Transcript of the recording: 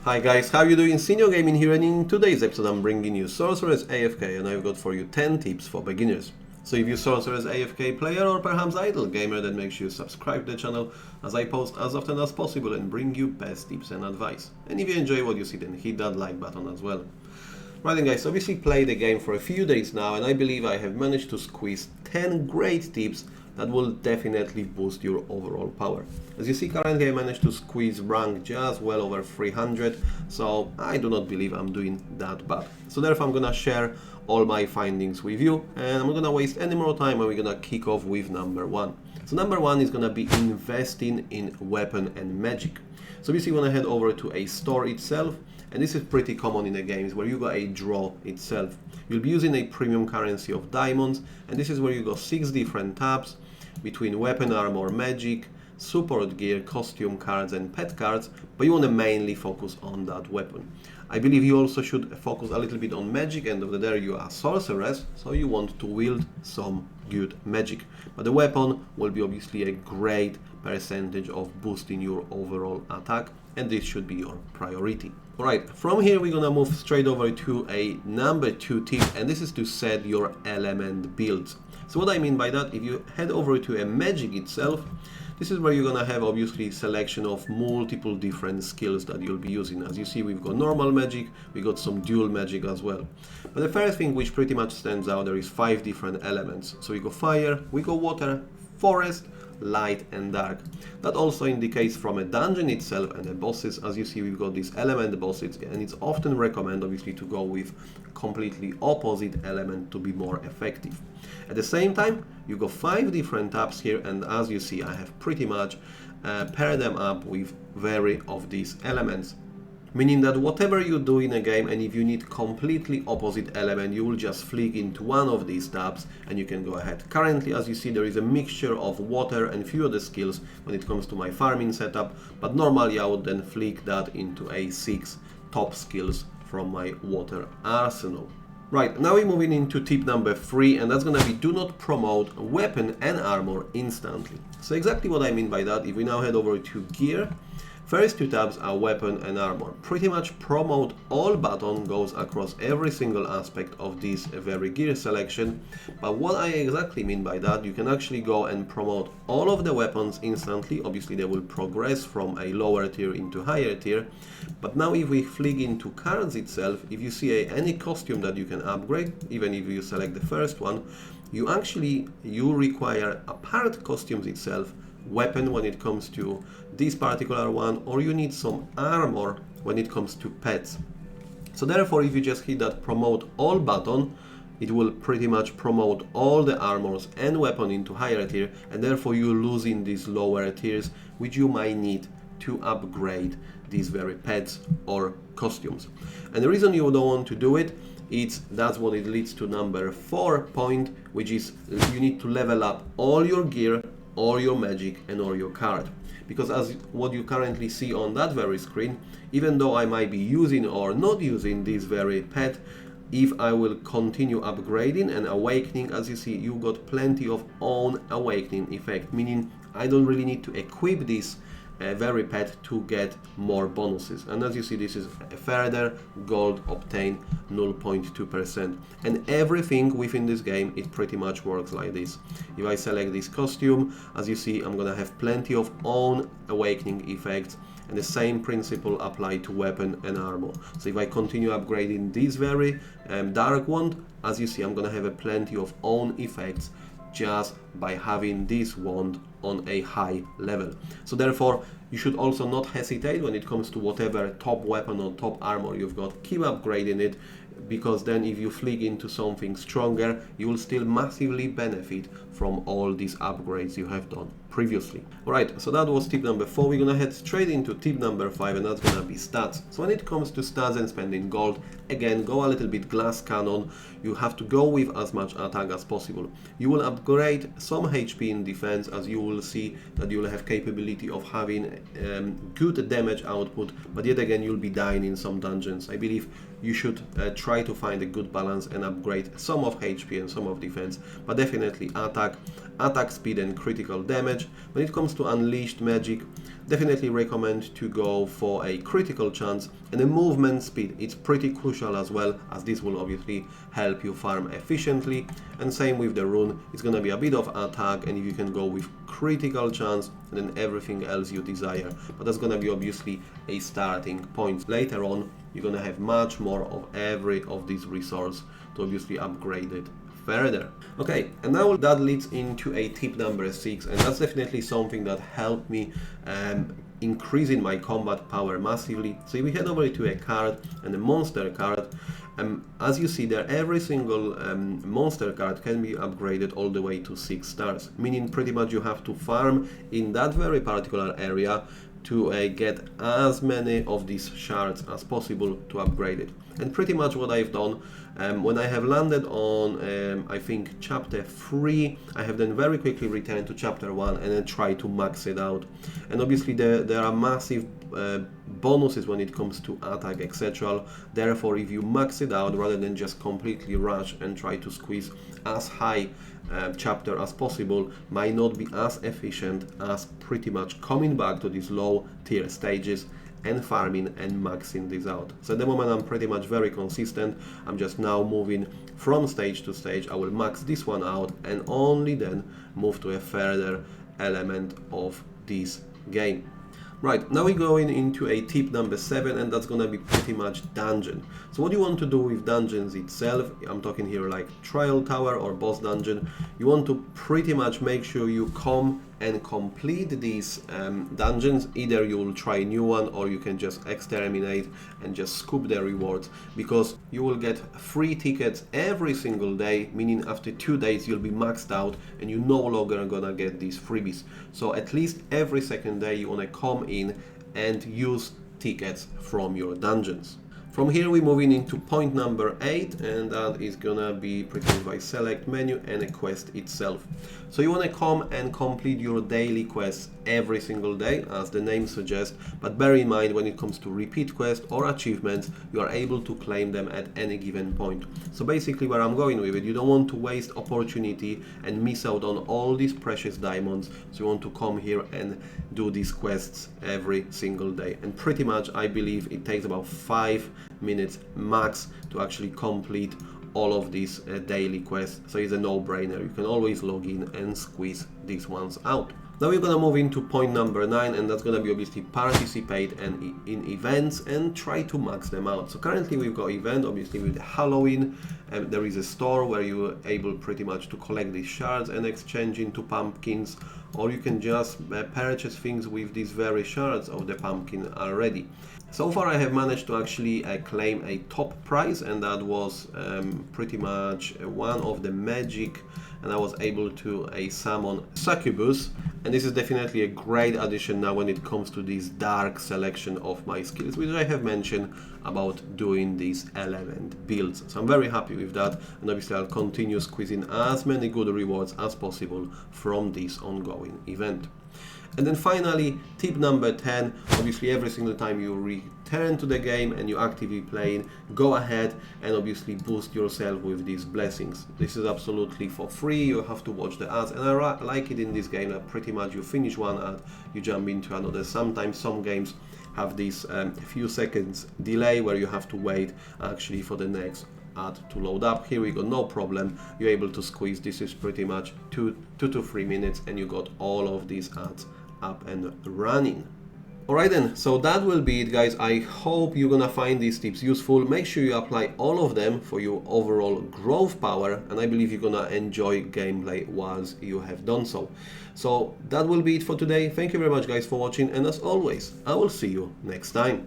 Hi guys, how you doing? Senior Gaming here, and in today's episode I'm bringing you Sorceress AFK, and I've got for you 10 tips for beginners. So if you're Sorceress AFK player or perhaps idle gamer, then make sure you subscribe to the channel as I post as often as possible and bring you best tips and advice. And if you enjoy what you see, then hit that like button as well. Right then guys, obviously played the game for a few days now, and I believe I have managed to squeeze 10 great tips that will definitely boost your overall power. As you see, currently I managed to squeeze rank just well over 300, so I do not believe I'm doing that bad. So therefore I'm gonna share all my findings with you, and I'm not gonna waste any more time, and we're gonna kick off with number one. So number one is gonna be investing in weapon and magic. So basically you wanna head over to a store itself, and this is pretty common in the games where you got a draw itself. You'll be using a premium currency of diamonds, and this is where you got 6 different tabs between weapon, armor, magic, support gear, costume cards and pet cards, but you want to mainly focus on that weapon. I believe you also should focus a little bit on magic, and over there you are Sorceress, so you want to wield some good magic. But the weapon will be obviously a great percentage of boosting your overall attack, and this should be your priority. Alright, from here we're gonna move straight over to a number 2 tip, and this is to set your element builds. So what I mean by that, if you head over to a magic itself, this is where you're gonna have obviously selection of multiple different skills that you'll be using. As you see, we've got normal magic, we got some dual magic as well. But the first thing which pretty much stands out, there is 5 different elements. So we got fire, we got water, forest, light and dark. That also indicates from a dungeon itself and the bosses. As you see, we've got these element bosses, and it's often recommended obviously to go with completely opposite element to be more effective. At the same time, you got 5 different tabs here, and as you see, I have pretty much paired them up with vary of these elements. Meaning that whatever you do in a game, and if you need completely opposite element, you will just flick into one of these tabs and you can go ahead. Currently, as you see, there is a mixture of water and few other skills when it comes to my farming setup, but normally I would then flick that into a 6 top skills from my water arsenal. Right, now we're moving into tip number 3, and that's gonna be do not promote weapon and armor instantly. So exactly what I mean by that, if we now head over to gear, first 2 tabs are weapon and armor. Pretty much promote all button goes across every single aspect of this very gear selection. But what I exactly mean by that, you can actually go and promote all of the weapons instantly. Obviously they will progress from a lower tier into higher tier. But now if we flick into cards itself, if you see any costume that you can upgrade, even if you select the first one, you require apart costumes itself, weapon when it comes to this particular one, or you need some armor when it comes to pets. So therefore, if you just hit that promote all button, it will pretty much promote all the armors and weapon into higher tier, and therefore you lose in these lower tiers which you might need to upgrade these very pets or costumes. And the reason you don't want to do it, that's what it leads to number 4 point, which is you need to level up all your gear or your magic and or your card. Because as what you currently see on that very screen, even though I might be using or not using this very pet, if I will continue upgrading and awakening, as you see, you got plenty of own awakening effect, meaning I don't really need to equip this very pet to get more bonuses. And as you see, this is a further gold obtained 0.2%, and everything within this game, it pretty much works like this. If I select this costume, as you see, I'm gonna have plenty of own awakening effects, and the same principle apply to weapon and armor. So if I continue upgrading this very dark wand, as you see, I'm gonna have a plenty of own effects just by having this wand on a high level. So therefore, you should also not hesitate when it comes to whatever top weapon or top armor you've got. Keep upgrading it, because then if you flick into something stronger, you will still massively benefit from all these upgrades you have done previously. Alright, so that was tip number 4. We're gonna head straight into tip number 5, and that's gonna be stats. So when it comes to stats and spending gold, again, go a little bit glass cannon. You have to go with as much attack as possible. You will upgrade some HP in defense, as you will see that you will have capability of having good damage output, but yet again you'll be dying in some dungeons. I believe you should try to find a good balance and upgrade some of HP and some of defense, but definitely attack attack speed and critical damage. When it comes to unleashed magic, definitely recommend to go for a critical chance and a movement speed. It's pretty crucial as well, as this will obviously help you farm efficiently. And same with the rune, it's gonna be a bit of attack, and if you can go with critical chance and then everything else you desire. But that's gonna be obviously a starting point. Later on, you're gonna have much more of every of these resources to obviously upgrade it further. Okay, and now that leads into a tip number 6, and that's definitely something that helped me increasing my combat power massively. So if we head over to a card and a monster card, as you see there, every single monster card can be upgraded all the way to 6 stars, meaning pretty much you have to farm in that very particular area to get as many of these shards as possible to upgrade it. And pretty much what I've done, when I have landed on, I think, chapter 3, I have then very quickly returned to chapter 1 and then try to max it out. And obviously there are massive bonuses when it comes to attack, etc. Therefore, if you max it out rather than just completely rush and try to squeeze as high chapter as possible, might not be as efficient as pretty much coming back to these low tier stages and farming and maxing this out. So at the moment I'm pretty much very consistent. I'm just now moving from stage to stage. I will max this one out and only then move to a further element of this game. Right, now we're going into a tip number 7, and that's gonna be pretty much dungeon. So what you want to do with dungeons itself, I'm talking here like trial tower or boss dungeon, you want to pretty much make sure you come and complete these dungeons. Either you'll try a new one or you can just exterminate and just scoop the rewards, because you will get free tickets every single day, meaning after 2 days you'll be maxed out and you're no longer gonna get these freebies. So at least every second day you wanna come in and use tickets from your dungeons. From here we're moving into point number 8, and that is gonna be pretty much by select menu and a quest itself. So you wanna come and complete your daily quests every single day, as the name suggests, but bear in mind when it comes to repeat quests or achievements, you are able to claim them at any given point. So basically where I'm going with it, you don't want to waste opportunity and miss out on all these precious diamonds, so you want to come here and do these quests every single day. And pretty much I believe it takes about 5 minutes max to actually complete all of these daily quests, so it's a no-brainer. You can always log in and squeeze these ones out. Now we're gonna move into point number 9, and that's gonna be obviously participate in events and try to max them out. So currently we've got event obviously with Halloween, and there is a store where you're able pretty much to collect these shards and exchange into pumpkins, or you can just purchase things with these very shards of the pumpkin already. So far I have managed to actually claim a top prize, and that was pretty much one of the magic, and I was able to summon Succubus, and this is definitely a great addition now when it comes to this dark selection of my skills, which I have mentioned about doing these element builds. So I'm very happy with that, and obviously I'll continue squeezing as many good rewards as possible from this ongoing event. And then finally, tip number 10, obviously every single time you return to the game and you actively playing, go ahead and obviously boost yourself with these blessings. This is absolutely for free, you have to watch the ads, and I like it in this game that pretty much you finish one ad, you jump into another. Sometimes some games have this few seconds delay where you have to wait actually for the next ad to load up. Here we go, no problem, you're able to squeeze. This is pretty much 2 to 3 minutes and you got all of these ads up and running. Alright then, so that will be it guys. I hope you're gonna find these tips useful. Make sure you apply all of them for your overall growth power, and I believe you're gonna enjoy gameplay once you have done so. So that will be it for today. Thank you very much guys for watching, and as always, I will see you next time.